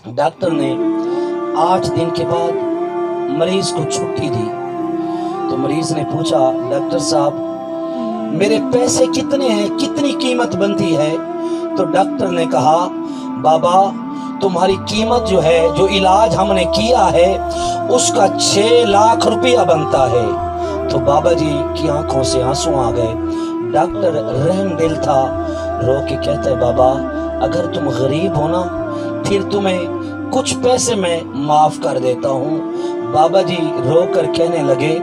Doctor ने 8 दिन के बाद मरीज को छुट्टी दी तो मरीज ने पूछा, डॉक्टर साहब मेरे पैसे कितने हैं, कितनी कीमत बनती है? तो डॉक्टर ने कहा, बाबा तुम्हारी कीमत जो है, जो इलाज हमने किया है उसका 6 लाख रुपया बनता है। तो बाबा जी की आंखों से आंसू आ गए। डॉक्टर रहम दिल था, रो के कहता है, बाबा अगर तुम गरीब हो ना फिर तुम्हें कुछ पैसे मैं माफ कर देता हूँ। बाबा जी रो कर कहने लगे,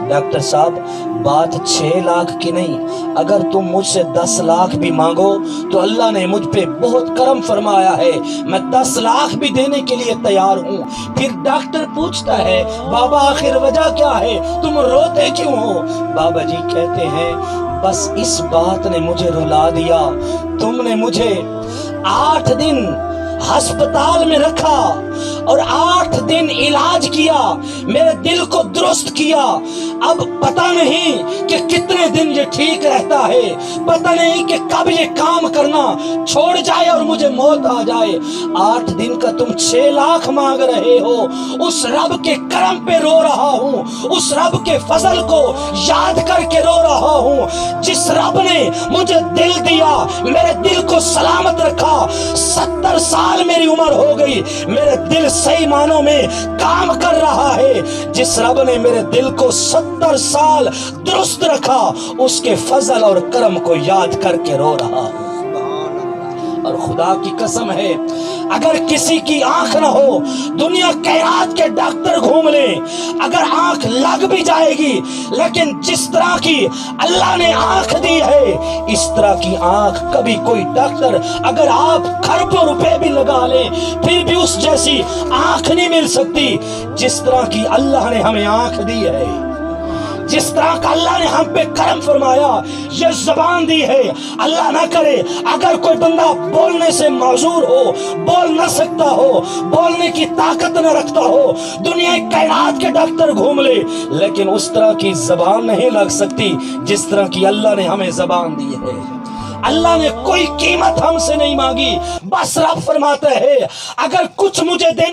डॉक्टर साहब बात 6 लाख की नहीं, अगर तुम मुझसे 10 लाख भी मांगो तो अल्लाह ने मुझ पे बहुत करम फरमाया है, मैं 10 लाख भी देने के लिए तैयार हूँ। फिर डॉक्टर पूछता है, बाबा आखिर वजह क्या है, तुम रोते क्यों हो? बाबा जी कहते हैं, बस इस बात ने मुझे रुला दिया, तुमने मुझे 8 दिन अस्पताल में रखा और 8 दिन इलाज किया, मेरे दिल को दुरुस्त किया। अब पता नहीं कि कितने दिन ये ठीक रहता है, पता नहीं कि कब ये काम करना छोड़ जाए और मुझे मौत आ जाए। 8 दिन का तुम 6 लाख मांग रहे हो, उस रब के करम पे रो रहा हूँ, उस रब के फजल को याद करके रो रहा हूँ। जिस रब ने मुझे दिल दिया, मेरे दिल को सलामत रखा, 70 साल मेरी उम्र हो गई, मेरे दिल सही मानों में काम कर रहा है। जिस रब ने मेरे दिल को 70 साल दुरुस्त रखा, उसके फजल और करम को याद करके रो रहा हूं। और खुदा की कसम है, अगर किसी की आंख ना हो, दुनिया कैरात के डॉक्टर घूम ले, अगर आंख लग भी जाएगी, लेकिन जिस तरह की अल्लाह ने आंख दी है, इस तरह की आंख कभी कोई डॉक्टर, अगर आप खरबों रुपए भी लगा ले फिर भी उस जैसी आंख नहीं मिल सकती जिस तरह की अल्लाह ने हमें आंख दी है। जिस तरह का अल्लाह ने हम पे करम फरमाया, ये जुबान दी है। अल्लाह ना करे अगर कोई बंदा बोलने से माजूर हो, बोल ना सकता हो, बोलने की ताकत न रखता हो, दुनिया कायनात के डॉक्टर घूम ले, लेकिन उस तरह की जबान नहीं लग सकती जिस तरह की अल्लाह ने हमें जबान दी है। अल्लाह ने कोई कीमत हमसे नहीं मांगी, बस रब फरमाता है अगर कुछ मुझे देना